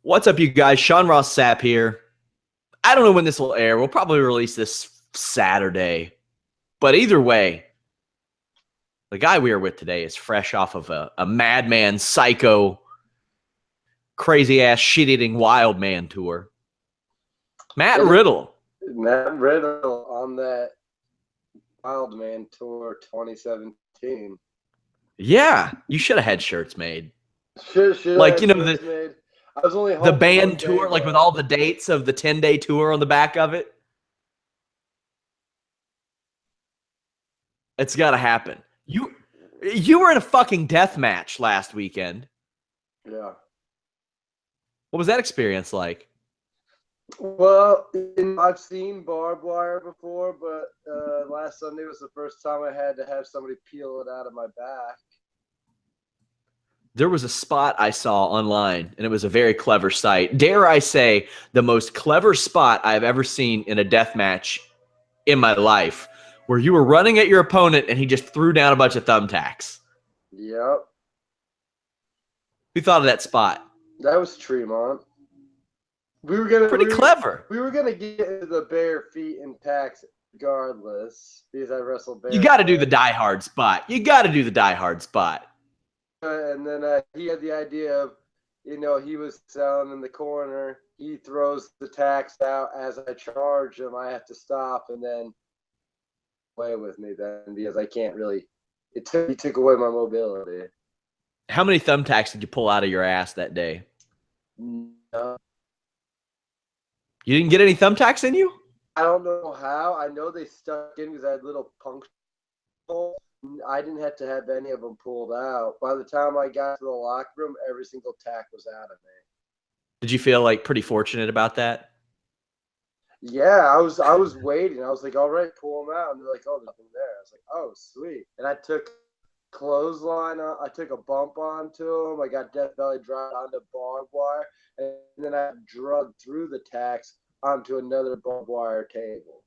What's up, you guys? Sean Ross Sapp here. I don't know when this will air. We'll probably release this Saturday. But either way, the guy we are with today is fresh off of a madman, psycho, crazy-ass, shit-eating wild man tour. Matt Riddle. Matt Riddle on that Wildman Tour 2017. Yeah, you should have had shirts made. Should like, have shirts made. I was only the band tour, like with all the dates of the 10-day tour on the back of it. It's got to happen. You were in a fucking death match last weekend. Yeah. What was that experience like? Well, I've seen barbed wire before, but last Sunday was the first time I had to have somebody peel it out of my back. There was a spot I saw online, and it was a very clever site. Dare I say, the most clever spot I've ever seen in a death match in my life, where you were running at your opponent and he just threw down a bunch of thumbtacks. Yep. Who thought of that spot? That was Tremont. Pretty clever. We were gonna get into the bare feet and tacks regardless because I wrestled bare. You got to do the die hard spot. And then he had the idea of, he was selling in the corner. He throws the tacks out as I charge him. I have to stop and then play with me then because I can't really. He took away my mobility. How many thumbtacks did you pull out of your ass that day? No. You didn't get any thumbtacks in you? I don't know how. I know they stuck in because I had little punctures. I didn't have to have any of them pulled out. By the time I got to the locker room, every single tack was out of me. Did you feel like pretty fortunate about that? Yeah, I was waiting. I was like, all right, pull them out. And they're like, oh, nothing there. I was like, oh, sweet. And I took clothesline. I took a bump onto them. I got death belly dropped onto barbed wire. And then I drugged through the tacks onto another barbed wire table.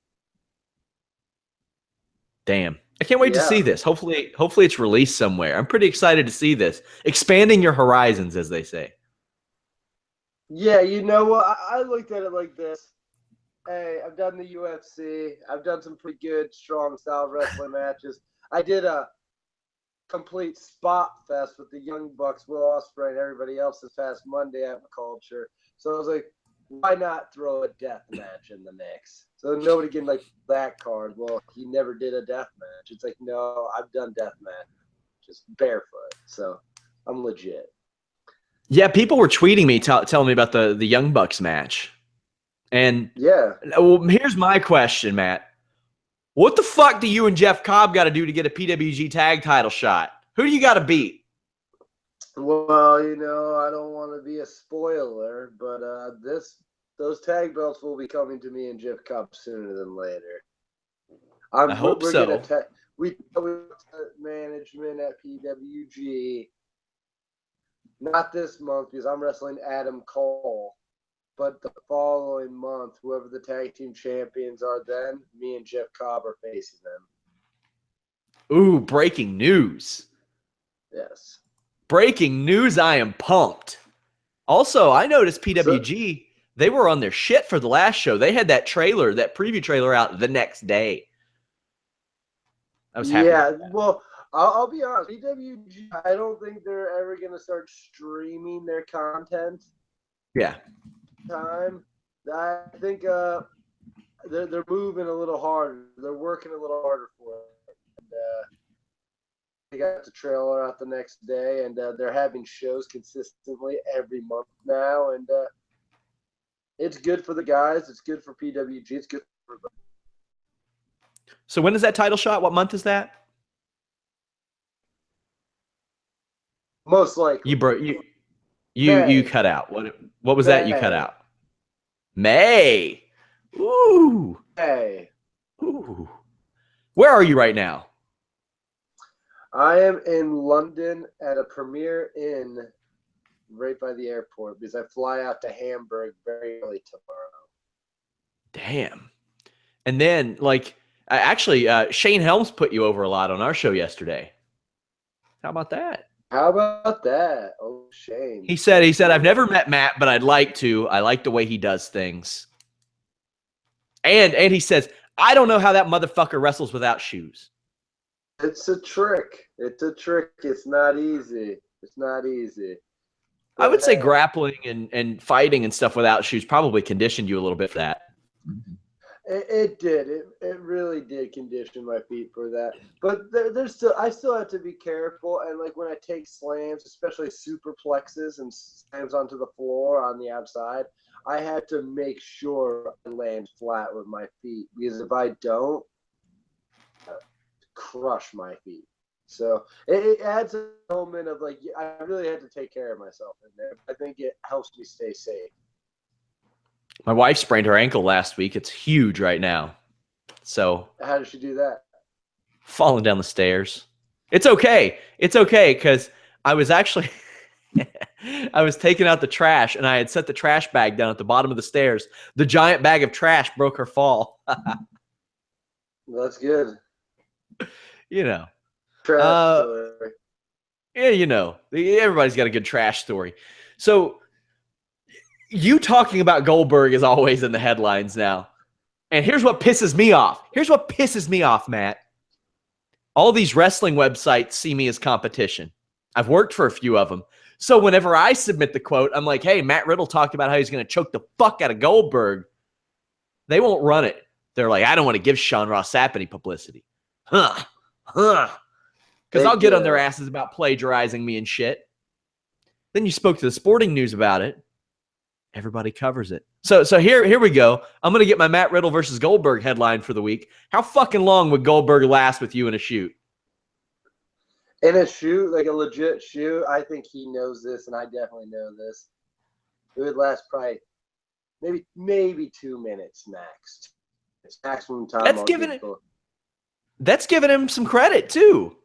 Damn. I can't wait to see this. Hopefully it's released somewhere. I'm pretty excited to see this. Expanding your horizons, as they say. Yeah, you know what? I looked at it like this. Hey, I've done the UFC. I've done some pretty good, strong style wrestling matches. I did a complete spot fest with the Young Bucks, Will Ospreay, and everybody else this past Monday at Culture. So I was like, why not throw a death match in the mix? So nobody can like that card. Well, he never did a death match. It's like, no, I've done death match, just barefoot. So I'm legit. Yeah, people were tweeting me, telling me about the Young Bucks match. And yeah, well, here's my question, Matt. What the fuck do you and Jeff Cobb got to do to get a PWG tag title shot? Who do you got to beat? Well, I don't want to be a spoiler, but those tag belts will be coming to me and Jeff Cobb sooner than later. I hope so. We management at PWG, not this month because I'm wrestling Adam Cole, but the following month, whoever the tag team champions are, then me and Jeff Cobb are facing them. Ooh, breaking news. Yes. Breaking news, I am pumped. Also, I noticed PWG, they were on their shit for the last show. They had that preview trailer out the next day. I was happy. Yeah, well, I'll be honest. PWG, I don't think they're ever going to start streaming their content. Yeah. I think they're moving a little harder. They're working a little harder for it. And, they got the trailer out the next day, and they're having shows consistently every month now, and it's good for the guys. It's good for PWG. It's good for everybody. So when is that title shot? What month is that? Most likely. You cut out. What was that you cut out? May. Ooh. May. Ooh. Where are you right now? I am in London at a Premier Inn right by the airport because I fly out to Hamburg very early tomorrow. Damn. And then, actually, Shane Helms put you over a lot on our show yesterday. How about that? How about that? Oh, shame. He said, I've never met Matt, but I'd like to. I like the way he does things. And he says, I don't know how that motherfucker wrestles without shoes. It's a trick. It's a trick. It's not easy. It's not easy. But I would say grappling and fighting and stuff without shoes probably conditioned you a little bit for that. It did. It really did condition my feet for that. But I still have to be careful. And like when I take slams, especially superplexes and slams onto the floor on the outside, I have to make sure I land flat with my feet, because if I don't, crush my feet. So it adds a moment of like, I really had to take care of myself in there. I think it helps me stay safe. My wife sprained her ankle last week. It's huge right now. So how did she do that? Falling down the stairs. It's okay. It's okay, because I was actually I was taking out the trash, and I had set the trash bag down at the bottom of the stairs. The giant bag of trash broke her fall. That's good. You know. Trash story. Yeah, you know. Everybody's got a good trash story. So you talking about Goldberg is always in the headlines now. And here's what pisses me off. Here's what pisses me off, Matt. All these wrestling websites see me as competition. I've worked for a few of them. So whenever I submit the quote, I'm like, hey, Matt Riddle talked about how he's going to choke the fuck out of Goldberg. They won't run it. They're like, I don't want to give Sean Ross Sapp any publicity. Because I'll get on their asses about plagiarizing me and shit. Then you spoke to the Sporting News about it. Everybody covers it. So here we go. I'm going to get my Matt Riddle versus Goldberg headline for the week. How fucking long would Goldberg last with you in a shoot? In a shoot, like a legit shoot, I think he knows this, and I definitely know this. It would last probably maybe 2 minutes max. It's maximum time. That's giving him some credit too.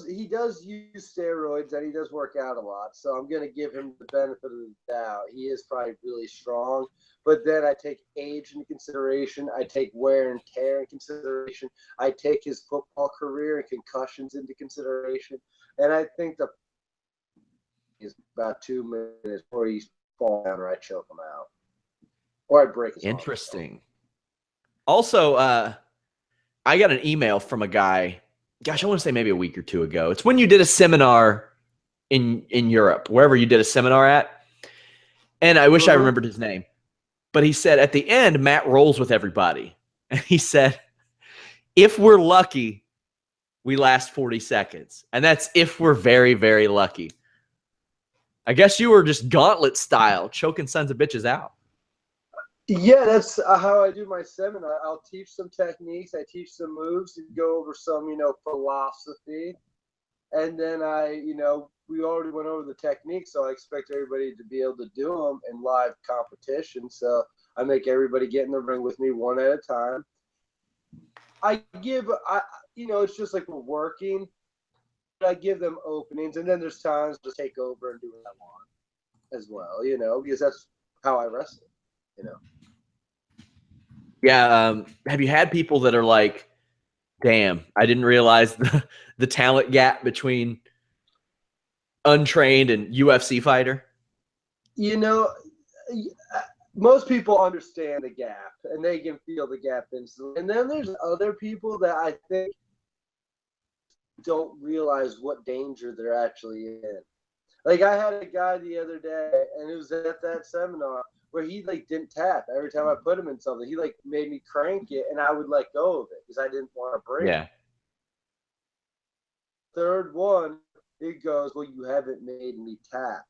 He does use steroids, and he does work out a lot, so I'm going to give him the benefit of the doubt. He is probably really strong, but then I take age into consideration. I take wear and tear in consideration. I take his football career and concussions into consideration, and I think is about 2 minutes before he falls down or I choke him out or I break his arm. Interesting. Also, I got an email from a guy. Gosh, I want to say maybe a week or two ago. It's when you did a seminar in Europe, wherever you did a seminar at. And I wish I remembered his name. But he said at the end, Matt rolls with everybody. And he said, if we're lucky, we last 40 seconds. And that's if we're very, very lucky. I guess you were just gauntlet style, choking sons of bitches out. Yeah, that's how I do my seminar. I'll teach some techniques. I teach some moves and go over some, philosophy. And then we already went over the techniques, so I expect everybody to be able to do them in live competition. So I make everybody get in the ring with me one at a time. It's just like we're working. I give them openings, and then there's times to take over and do what I want as well, because that's how I wrestle, Yeah, have you had people that are like, damn, I didn't realize the talent gap between untrained and UFC fighter? Most people understand the gap, and they can feel the gap instantly. And then there's other people that I think don't realize what danger they're actually in. Like I had a guy the other day, and it was at that seminar, where he didn't tap. Every time I put him in something, he made me crank it, and I would let go of it because I didn't want to break it. Third one, he goes, well, you haven't made me tap.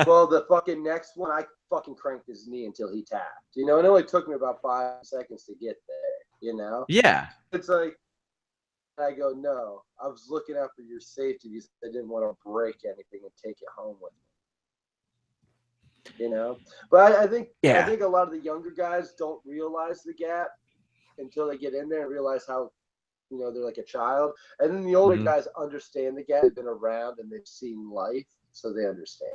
Well, the fucking next one, I fucking cranked his knee until he tapped. It only took me about 5 seconds to get there, Yeah. It's like, I go, no, I was looking out for your safety because I didn't want to break anything and take it home with me. But I think a lot of the younger guys don't realize the gap until they get in there and realize how they're like a child, and then the older guys understand the gap. They've been around and they've seen life, so they understand.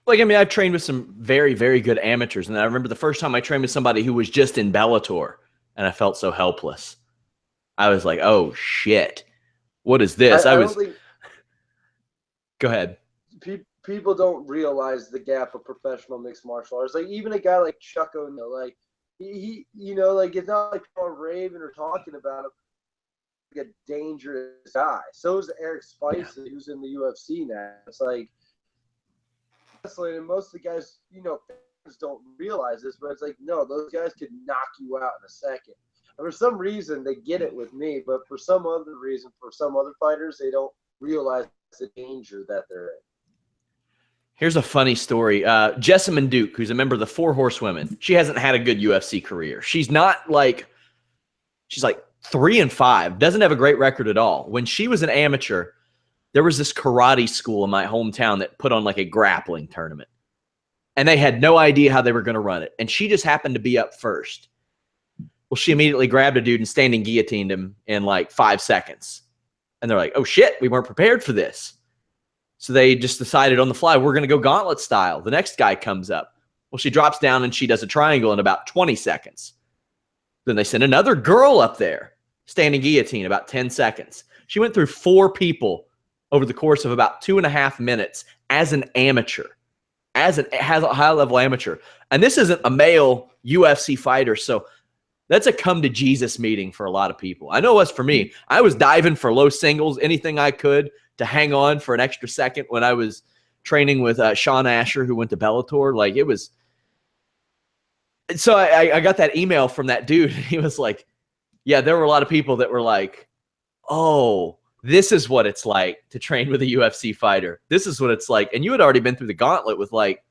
I've trained with some very, very good amateurs, and I remember the first time I trained with somebody who was just in Bellator, and I felt so helpless. I was like, oh shit, what is this? Go ahead. People don't realize the gap of professional mixed martial arts. Like even a guy like Chuck O'Neal, like he like it's not like people are raving or talking about him. Like a dangerous guy. So is Eric Spicer, who's in the UFC now. It's like wrestling, and most of the guys, fans don't realize this, but it's like no, those guys could knock you out in a second. And for some reason, they get it with me, but for some other reason, for some other fighters, they don't realize the danger that they're in. Here's a funny story. Jessamine Duke, who's a member of the Four Horsewomen, she hasn't had a good UFC career. She's like 3-5, doesn't have a great record at all. When she was an amateur, there was this karate school in my hometown that put on like a grappling tournament. And they had no idea how they were going to run it. And she just happened to be up first. Well, she immediately grabbed a dude and standing guillotined him in like 5 seconds. And they're like, oh shit, we weren't prepared for this. So they just decided on the fly, we're going to go gauntlet style. The next guy comes up. Well, she drops down and she does a triangle in about 20 seconds. Then they send another girl up there, standing guillotine, about 10 seconds. She went through 4 people over the course of about 2.5 minutes as an amateur, as a high-level amateur. And this isn't a male UFC fighter, so that's a come-to-Jesus meeting for a lot of people. I know it was for me. I was diving for low singles, anything I could to hang on for an extra second when I was training with Sean Asher, who went to Bellator. Like, it was – so I got that email from that dude. He was like, yeah, there were a lot of people that were like, oh, this is what it's like to train with a UFC fighter. This is what it's like. And you had already been through the gauntlet with like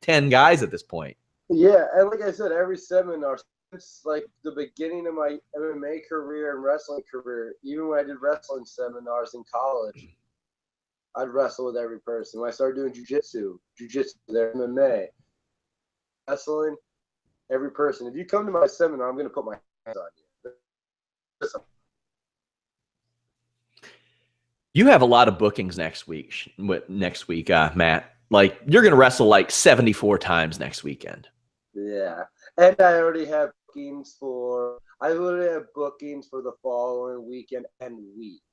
10 guys at this point. Yeah, and like I said, every seminar since like the beginning of my MMA career and wrestling career, even when I did wrestling seminars in college, I'd wrestle with every person. When I started doing jiu-jitsu there, MMA, wrestling, every person. If you come to my seminar, I'm going to put my hands on you. You have a lot of bookings next week, Matt. Like, you're going to wrestle like 74 times next weekend. Yeah. And I already have bookings for the following weekend and week.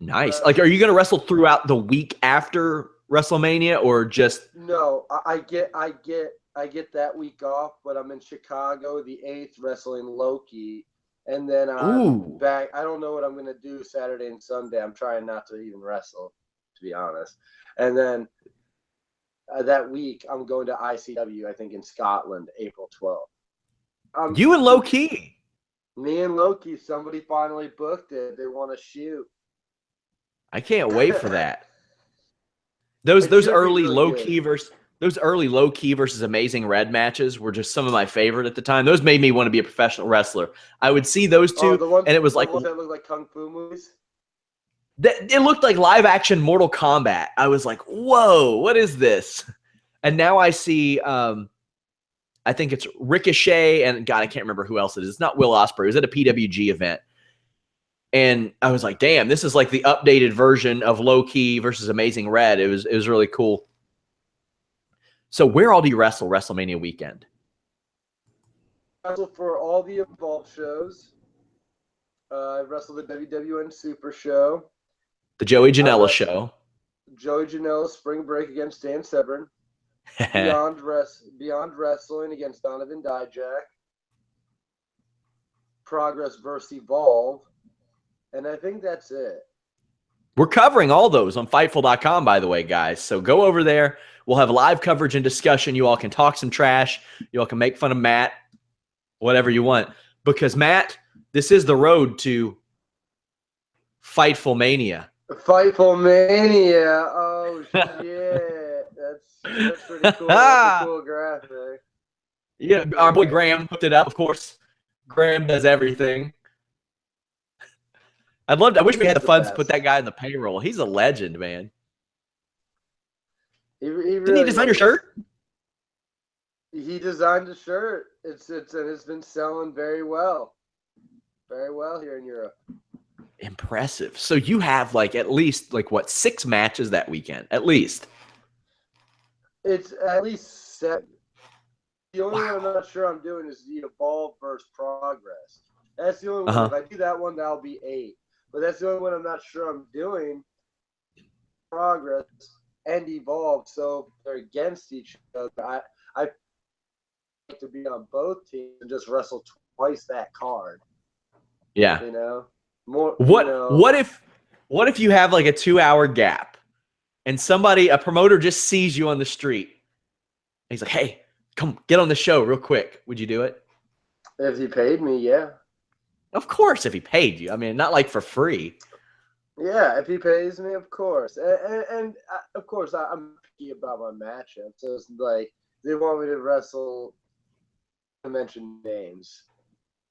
Nice. Like, are you going to wrestle throughout the week after WrestleMania or just? No, I get that week off, but I'm in Chicago the 8th wrestling Loki. And then I'm back. I don't know what I'm going to do Saturday and Sunday. I'm trying not to even wrestle, to be honest. And then that week, I'm going to ICW, I think, in Scotland, April 12th. You and Loki. Me and Loki, somebody finally booked it. They want to shoot. I can't wait for that. Those early Loki versus Amazing Red matches were just some of my favorite at the time. Those made me want to be a professional wrestler. I would see those two, and it was like that looked like kung fu movies. It looked like live action Mortal Kombat. I was like, whoa, what is this? And now I see, I think it's Ricochet, and God, I can't remember who else it is. It's not Will Ospreay. It was at a PWG event. And I was like, damn, this is like the updated version of Low Key versus Amazing Red. It was really cool. So where all do you wrestle WrestleMania weekend? I wrestle for all the Evolve shows. I wrestled the WWN Super Show. The Joey Janela show. Joey Janela Spring Break against Dan Severn. Beyond Wrestling against Donovan Dijak. Progress versus Evolve. And I think that's it. We're covering all those on Fightful.com, by the way, guys. So go over there. We'll have live coverage and discussion. You all can talk some trash. You all can make fun of Matt, whatever you want. Because, Matt, this is the road to Fightful Mania. Fightful Mania. Oh, shit. That's pretty cool. That's a cool graphic. Yeah, our boy Graham hooked it up, of course. Graham does everything. I wish we had the funds to put that guy in the payroll. He's a legend, man. Didn't he design your shirt? He designed a shirt. It's been selling very well here in Europe. Impressive. So you have at least 6 matches that weekend, at least. It's at least 7. The only one I'm not sure I'm doing is the Evolve versus Progress. That's the only one. If I do that one, that'll be 8. But that's the only one I'm not sure I'm doing. progress and evolve. So they're against each other. I like to be on both teams and just wrestle twice that card. Yeah. You know, more. What if you have like a 2-hour gap and a promoter just sees you on the street? And he's like, "Hey, come get on the show real quick." Would you do it? If he paid me, yeah. Of course, if he paid you. I mean, not like for free. Yeah, if he pays me, of course. And of course, I'm picky about my matchup. So it's like they want me to wrestle. I mention names.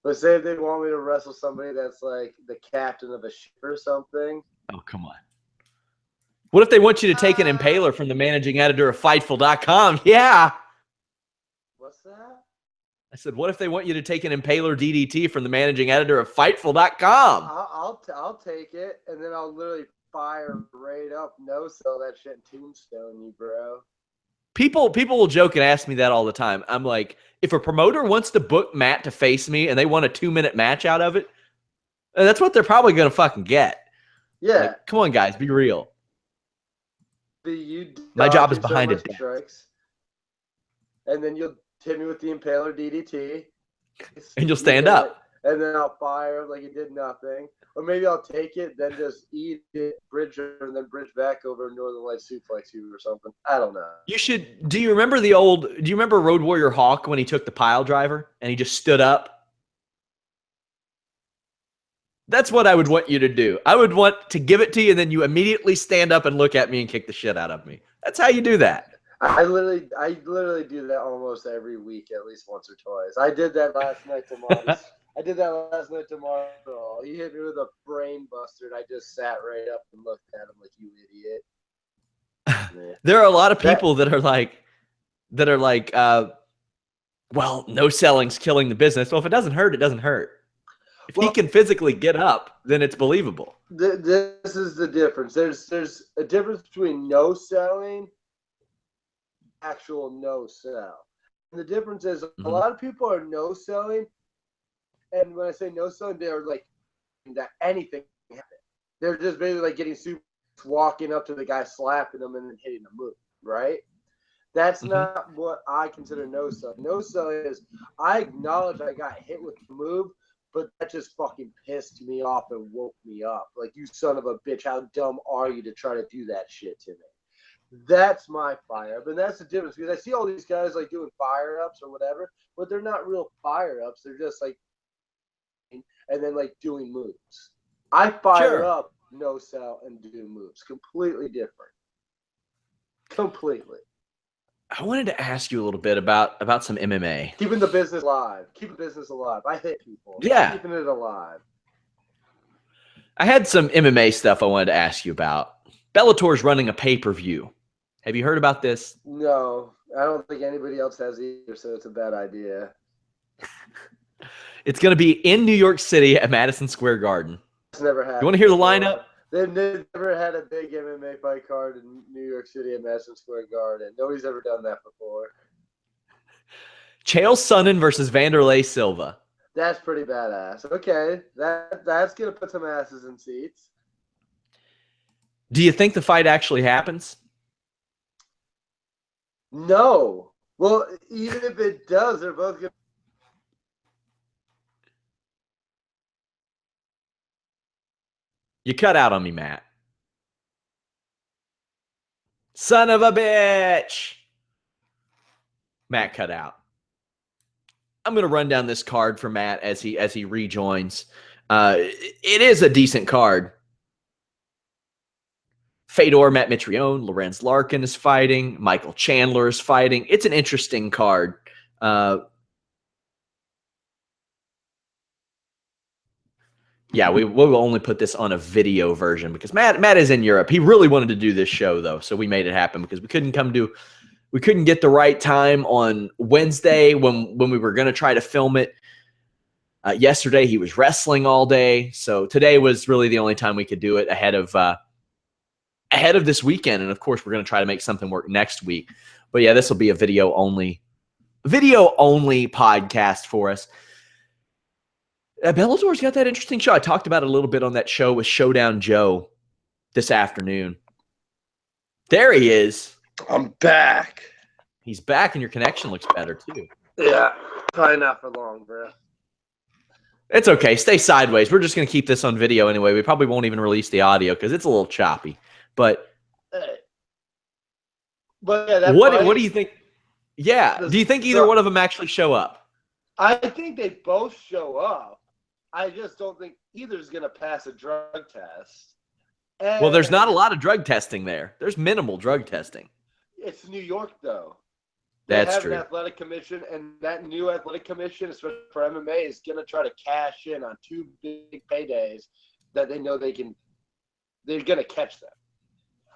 But say if they want me to wrestle somebody that's like the captain of a ship or something. Oh, come on. What if they want you to take an impaler from the managing editor of Fightful.com? Yeah. What's that? I said, what if they want you to take an impaler DDT from the managing editor of Fightful.com? I'll take it, and then I'll literally fire right up, no sell that shit, and tombstone you, bro. People will joke and ask me that all the time. I'm like, if a promoter wants to book Matt to face me and they want a 2-minute match out of it, that's what they're probably going to fucking get. Yeah. Like, come on, guys, be real. My job is behind it. Strikes, and then you'll hit me with the impaler DDT. And you'll stand up. And then I'll fire like it did nothing. Or maybe I'll take it, then just eat it, bridge it, and then bridge back over Northern Light suplex you or something. I don't know. Do you remember Road Warrior Hawk when he took the pile driver and he just stood up? That's what I would want you to do. I would want to give it to you, and then you immediately stand up and look at me and kick the shit out of me. That's how you do that. I literally do that almost every week, at least once or twice. I did that last night to Marty's. He hit me with a brain buster, and I just sat right up and looked at him like, you idiot. There are a lot of people that are like, well, no selling's killing the business. Well, if it doesn't hurt, it doesn't hurt. If he can physically get up, then it's believable. This is the difference. There's a difference between no selling, actual no sell. And the difference is a lot of people are no selling, and when I say no selling, they're like that anything can happen. They're just basically like getting super, walking up to the guy, slapping them, and then hitting a move, right? That's not what I consider no selling. No selling is I acknowledge I got hit with the move, but that just fucking pissed me off and woke me up. Like, you son of a bitch, how dumb are you to try to do that shit to me? That's my fire-up, and that's the difference. Because I see all these guys, like, doing fire-ups or whatever, but they're not real fire-ups. They're just, like, and then, like, doing moves. I fire up, no sell, and do moves. Completely different. Completely. I wanted to ask you a little bit about some MMA. Keeping the business alive. Keeping business alive. I hit people. Yeah. Keeping it alive. I had some MMA stuff I wanted to ask you about. Bellator's running a pay-per-view. Have you heard about this? No. I don't think anybody else has either, so it's a bad idea. It's going to be in New York City at Madison Square Garden. It's never happened. You want to hear the lineup? They've never had a big MMA fight card in New York City at Madison Square Garden. Nobody's ever done that before. Chael Sonnen versus Vanderlei Silva. That's pretty badass. Okay, that's going to put some asses in seats. Do you think the fight actually happens? No. Well, even if it does, they're both going to. You cut out on me, Matt. Son of a bitch. Matt cut out. I'm going to run down this card for Matt as he rejoins. It is a decent card. Fedor, Matt Mitrione, Lorenz Larkin is fighting. Michael Chandler is fighting. It's an interesting card. Yeah, we will only put this on a video version because Matt is in Europe. He really wanted to do this show though, so we made it happen because we couldn't get the right time on Wednesday when we were going to try to film it. Yesterday he was wrestling all day, so today was really the only time we could do it ahead of this weekend. And of course, we're going to try to make something work next week. But yeah, this will be a video only podcast for us. Bellator's got that interesting show. I talked about it a little bit on that show with Showdown Joe this afternoon. There he is. I'm back. He's back, and your connection looks better too. Yeah, probably not for long, bro. It's okay. Stay sideways. We're just going to keep this on video anyway. We probably won't even release the audio because it's a little choppy. But yeah, what do you think? Yeah. Do you think either one of them actually show up? I think they both show up. I just don't think either's going to pass a drug test. Well, there's not a lot of drug testing there. There's minimal drug testing. It's New York, though. That's true. They have an athletic commission, and that new athletic commission, especially for MMA, is going to try to cash in on 2 big paydays that they know they're going to catch them.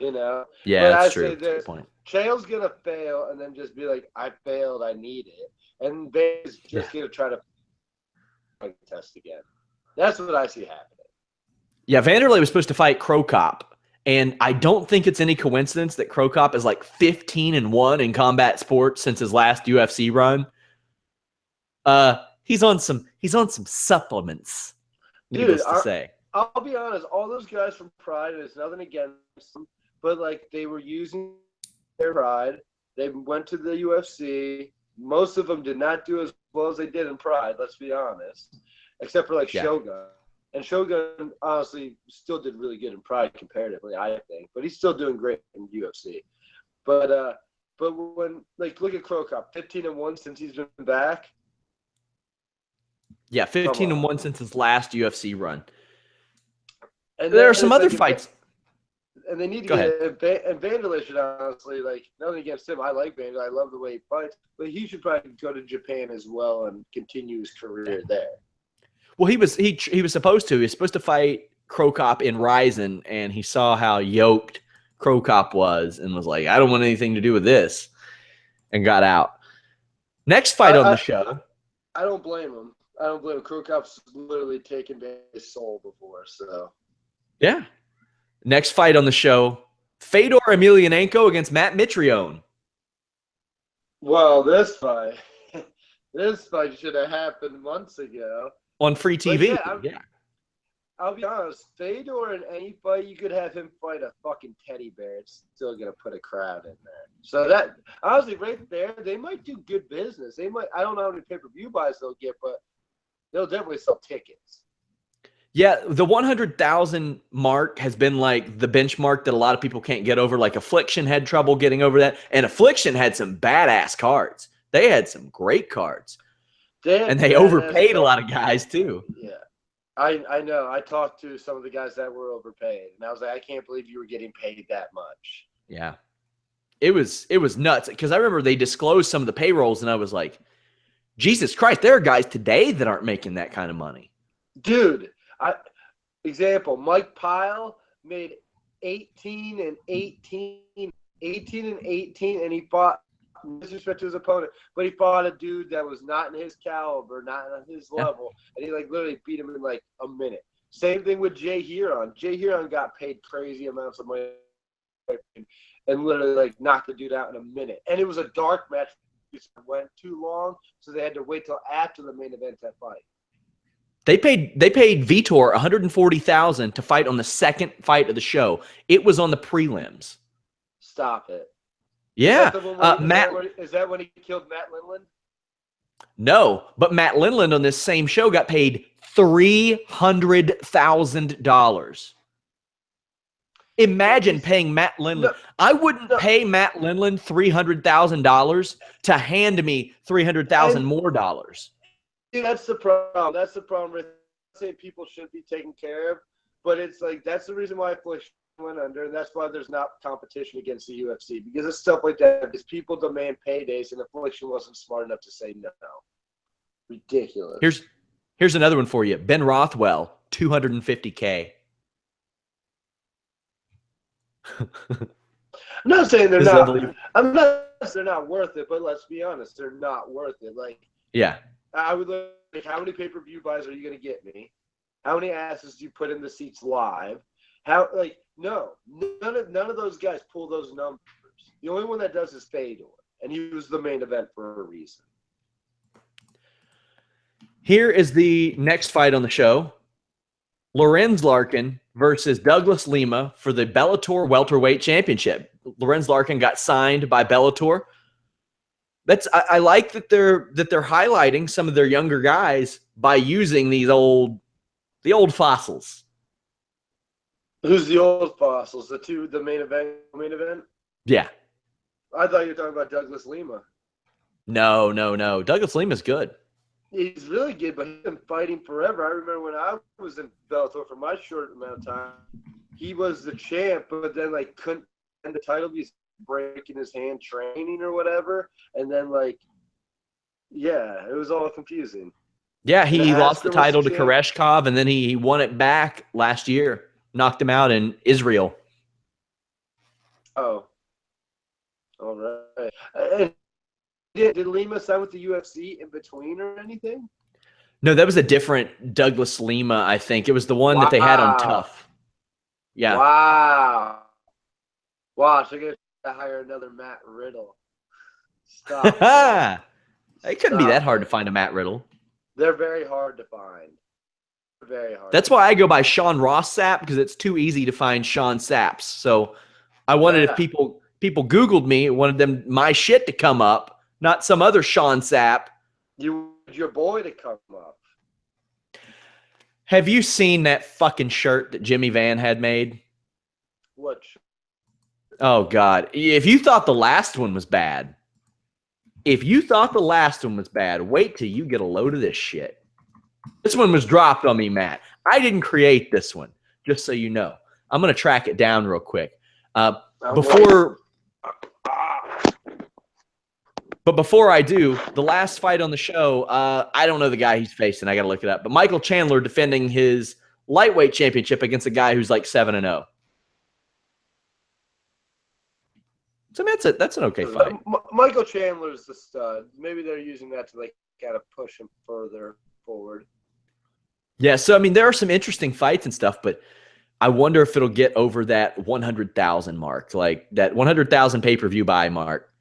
You know? Yeah, that's true. That's a good point. Chael's going to fail and then just be like, I failed, I need it. And Bay's just going to try to test again. That's what I see happening. Yeah, Vanderlei was supposed to fight Crow Cop. And I don't think it's any coincidence that Crow Cop is like 15-1 in combat sports since his last UFC run. He's on some supplements. Needless to say. I'll be honest, all those guys from Pride, there's nothing against them, but like they were using their Pride. They went to the UFC. Most of them did not do as well as they did in Pride, let's be honest. Except for like Shogun. And Shogun, honestly, still did really good in Pride comparatively, I think. But he's still doing great in UFC. But when, like, look at Crow Cop, 15-1 since he's been back. Yeah, 15-1 since his last UFC run. And there are some other fights. And they need to and Vanderlei should honestly, like, nothing against him. I like Vanderlei. I love the way he fights. But he should probably go to Japan as well and continue his career there. Well, he was supposed to. He was supposed to fight Crow Cop in Ryzen, and he saw how yoked Crow Cop was and was like, I don't want anything to do with this, and got out. Next fight on the show. I don't blame him. I don't blame him. Crow Cop's literally taken his soul before, so. Yeah. Next fight on the show, Fedor Emelianenko against Matt Mitrione. Well, this fight should have happened months ago. On free TV. Yeah. I'll be honest. Fedor in any fight, you could have him fight a fucking teddy bear. It's still going to put a crowd in there. So that, honestly, right there, they might do good business. They might. I don't know how many pay-per-view buys they'll get, but they'll definitely sell tickets. Yeah, the 100,000 mark has been like the benchmark that a lot of people can't get over. Like Affliction had trouble getting over that. And Affliction had some badass cards. They had some great cards. And they overpaid a lot of guys too. Yeah, I know. I talked to some of the guys that were overpaid, and I was like, I can't believe you were getting paid that much. Yeah, it was nuts because I remember they disclosed some of the payrolls, and I was like, Jesus Christ, there are guys today that aren't making that kind of money. Dude, example, Mike Pyle made 18 and 18, and he fought. Disrespect to his opponent, but he fought a dude that was not in his caliber, not on his level, and he like literally beat him in like a minute. Same thing with Jay Huron. Jay Huron got paid crazy amounts of money and literally like knocked the dude out in a minute. And it was a dark match. It went too long, so they had to wait till after the main event to fight. They paid Vitor $140,000 to fight on the second fight of the show. It was on the prelims. Stop it. Yeah. Is that when he killed Matt Lindland? No, but Matt Lindland on this same show got paid $300,000. Imagine paying Matt Lindland. No, I wouldn't pay Matt Lindland $300,000 to hand me $300,000 more dollars. See, that's the problem. That's the problem. I'm saying people shouldn't be taken care of, but it's like that's the reason why Affliction went under, and that's why there's not competition against the UFC, because it's stuff like that. Because people demand paydays, and Affliction wasn't smart enough to say no. Ridiculous. Here's another one for you. Ben Rothwell, $250K. I'm not saying they're not. I'm not. They're not worth it, but let's be honest, they're not worth it. Like, yeah, I would look like, how many pay-per-view buys are you going to get me? How many asses do you put in the seats live? How, like, no, none of those guys pull those numbers. The only one that does is Fedor, and he was the main event for a reason. Here is the next fight on the show. Lorenz Larkin versus Douglas Lima for the Bellator Welterweight Championship. Lorenz Larkin got signed by Bellator. I like that they're highlighting some of their younger guys by using the old fossils. Who's the old fossils? The main event? Yeah. I thought you were talking about Douglas Lima. No. Douglas Lima's good. He's really good, but he's been fighting forever. I remember when I was in Bellator for my short amount of time, he was the champ, but then like couldn't end the title because breaking his hand training or whatever, and then like, yeah, it was all confusing. Yeah, he lost the title to Koreshkov, and then he won it back last year. Knocked him out in Israel. Oh, all right. And did Lima sign with the UFC in between or anything? No, that was a different Douglas Lima, I think. It was the one that they had on Tough. Yeah. Wow. Watch, they're going to hire another Matt Riddle. Stop. It couldn't be that hard to find a Matt Riddle. They're very hard to find. Very hard. That's why I go by Sean Ross Sapp, because it's too easy to find Sean Sapps. So I wanted, if people Googled me, wanted them my shit to come up, not some other Sean Sapp. You want your boy to come up. Have you seen that fucking shirt that Jimmy Van had made? What shirt? Oh, God. If you thought the last one was bad, wait till you get a load of this shit. This one was dropped on me, Matt. I didn't create this one, just so you know. I'm going to track it down real quick. Before I do, the last fight on the show, I don't know the guy he's facing. I got to look it up. But Michael Chandler defending his lightweight championship against a guy who's like 7-0. So that's an okay fight. Michael Chandler's the stud. Maybe they're using that to like kind of push him further forward. Yeah, so I mean, there are some interesting fights and stuff, but I wonder if it'll get over that 100,000 mark, like that 100,000 pay-per-view buy mark.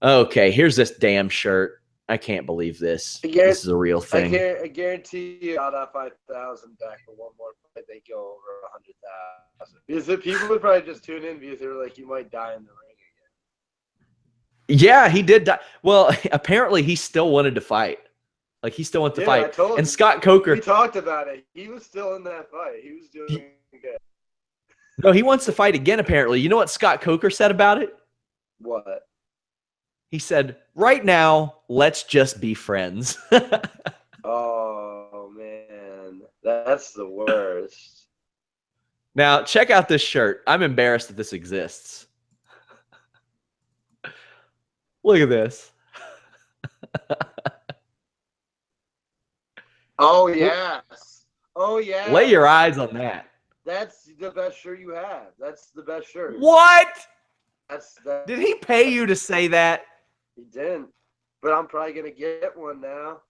Okay, here's this damn shirt. I can't believe this. This is a real thing. I guarantee you out of 5,000 back for one more fight, they go over 100,000. Because if people would probably just tune in because they were like, you might die in the ring again. Yeah, he did die. Well, apparently he still wanted to fight. Like, he still wanted to fight. And Scott Coker. We talked about it. He was still in that fight. He was doing good. No, he wants to fight again, apparently. You know what Scott Coker said about it? What? He said, right now, let's just be friends. Oh, man. That's the worst. Now, check out this shirt. I'm embarrassed that this exists. Look at this. Oh, yes. Oh, yeah. Lay your eyes on that. That's the best shirt you have. That's the best shirt. What? That. Did he pay you to say that? He didn't. But I'm probably going to get one now.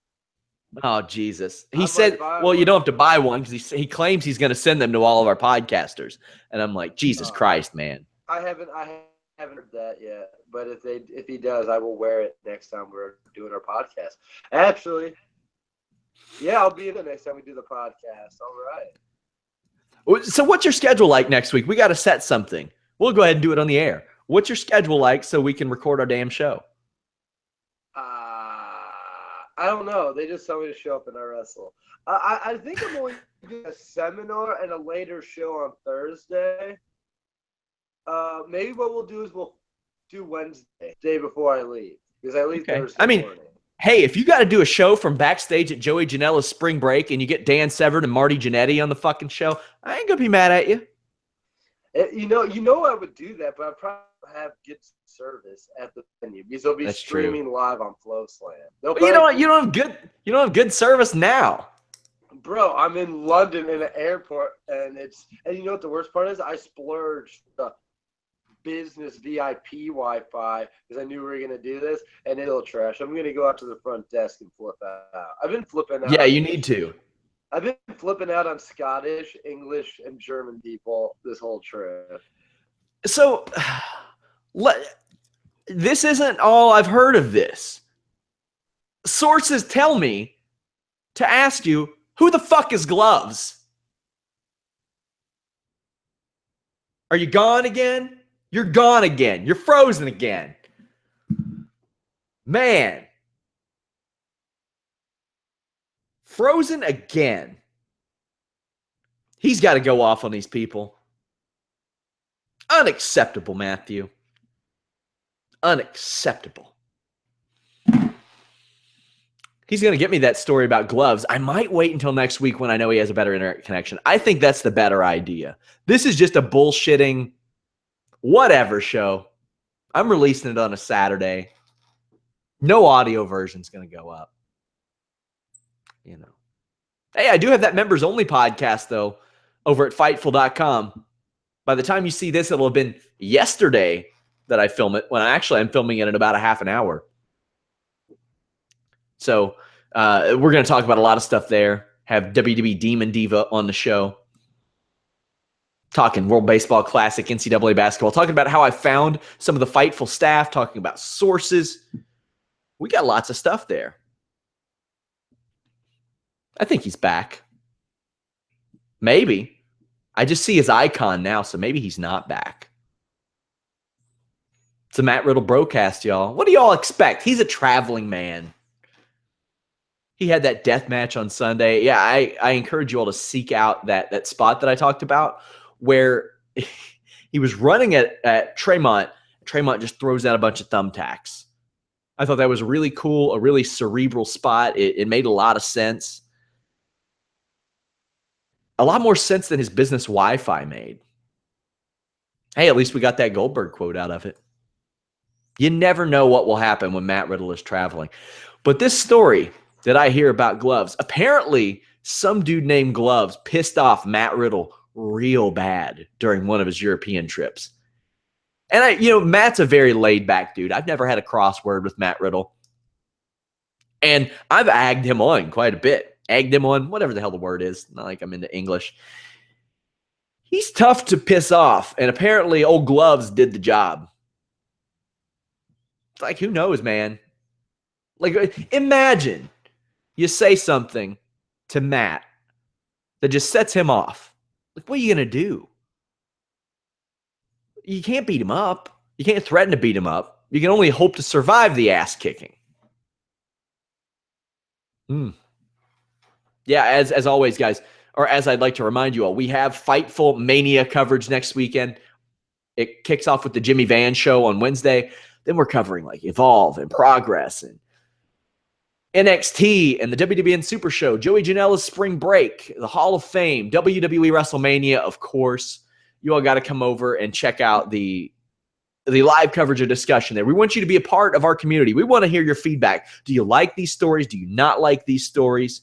Oh, Jesus. He said, well, you don't have to buy one because he claims he's going to send them to all of our podcasters. And I'm like, Jesus Christ, man. I haven't heard that yet. But if he does, I will wear it next time we're doing our podcast. Actually, yeah, I'll be in the next time we do the podcast. All right. So what's your schedule like next week? We got to set something. We'll go ahead and do it on the air. What's your schedule like so we can record our damn show? I don't know. They just tell me to show up and I wrestle. I think I'm only doing a seminar and a later show on Thursday. Maybe what we'll do is we'll do Wednesday, day before I leave. Because I leave Thursday morning. Hey, if you got to do a show from backstage at Joey Janela's spring break and you get Dan Severn and Marty Jannetty on the fucking show, I ain't going to be mad at you. You know I would do that, but I'd probably have good service at the venue because they'll be streaming live on FlowSlam. You don't have good service now. Bro, I'm in London in an airport, and you know what the worst part is? I splurged the business VIP Wi-Fi because I knew we were gonna do this, and it'll trash. I'm gonna go out to the front desk and flip out. I've been flipping out. Yeah, you need to. I've been flipping out on Scottish, English, and German people this whole trip. So, this isn't all I've heard of this. Sources tell me to ask you, who the fuck is Gloves? Are you gone again? You're gone again. You're frozen again. Man. Frozen again. He's got to go off on these people. Unacceptable, Matthew. Unacceptable. He's going to get me that story about gloves. I might wait until next week when I know he has a better internet connection. I think that's the better idea. This is just a bullshitting whatever show. I'm releasing it on a Saturday. No audio version's going to go up. You know. Hey, I do have that members only podcast though over at Fightful.com. By the time you see this, it'll have been yesterday that I film it, when I'm filming it in about a half an hour. So we're going to talk about a lot of stuff there. Have WWE Demon Diva on the show. Talking World Baseball Classic, NCAA basketball. Talking about how I found some of the Fightful staff. Talking about sources. We got lots of stuff there. I think he's back. Maybe. I just see his icon now, so maybe he's not back. It's a Matt Riddle Brocast, y'all. What do y'all expect? He's a traveling man. He had that death match on Sunday. Yeah, I encourage you all to seek out that spot that I talked about where he was running at Tremont. Tremont just throws out a bunch of thumbtacks. I thought that was really cool, a really cerebral spot. It made a lot of sense. A lot more sense than his business Wi-Fi made. Hey, at least we got that Goldberg quote out of it. You never know what will happen when Matt Riddle is traveling. But this story that I hear about gloves, apparently some dude named Gloves pissed off Matt Riddle real bad during one of his European trips. And Matt's a very laid back dude. I've never had a crossword with Matt Riddle. And I've agged him on quite a bit. Egged him on, whatever the hell the word is. Not like I'm into English. He's tough to piss off. And apparently old Gloves did the job. It's like, who knows, man? Like, imagine you say something to Matt that just sets him off. Like, what are you going to do? You can't beat him up. You can't threaten to beat him up. You can only hope to survive the ass kicking. Yeah, as always, guys, or as I'd like to remind you all, we have Fightful Mania coverage next weekend. It kicks off with the Jimmy Van show on Wednesday. Then we're covering like Evolve and Progress and NXT and the WWN Super Show, Joey Janela's Spring Break, the Hall of Fame, WWE WrestleMania, of course. You all got to come over and check out the live coverage of discussion there. We want you to be a part of our community. We want to hear your feedback. Do you like these stories? Do you not like these stories?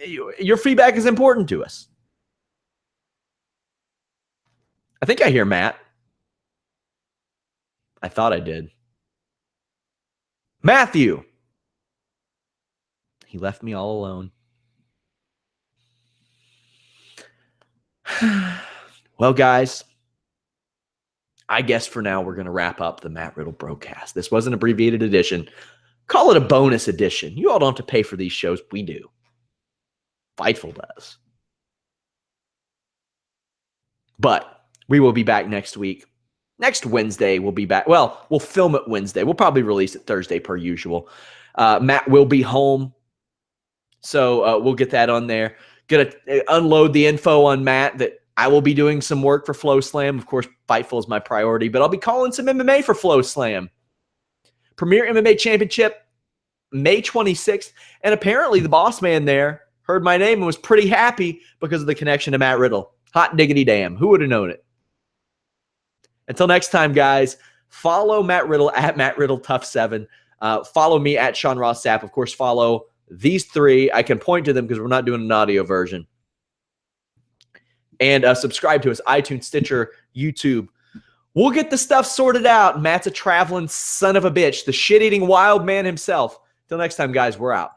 Your feedback is important to us. I think I hear Matt. I thought I did. Matthew. He left me all alone. Well, guys, I guess for now we're going to wrap up the Matt Riddle Brocast. This was an abbreviated edition. Call it a bonus edition. You all don't have to pay for these shows. We do. Fightful does. But we will be back next week. Next Wednesday, we'll be back. Well, we'll film it Wednesday. We'll probably release it Thursday per usual. Matt will be home. So we'll get that on there. Going to unload the info on Matt that I will be doing some work for Flow Slam. Of course, Fightful is my priority, but I'll be calling some MMA for Flow Slam. Premier MMA Championship, May 26th. And apparently the boss man there heard my name and was pretty happy because of the connection to Matt Riddle. Hot diggity damn. Who would have known it? Until next time, guys, follow Matt Riddle at Matt Riddle Tough 7. Follow me at Sean Ross Sapp. Of course, follow these three. I can point to them because we're not doing an audio version. And subscribe to us, iTunes, Stitcher, YouTube. We'll get the stuff sorted out. Matt's a traveling son of a bitch, the shit-eating wild man himself. Till next time, guys, we're out.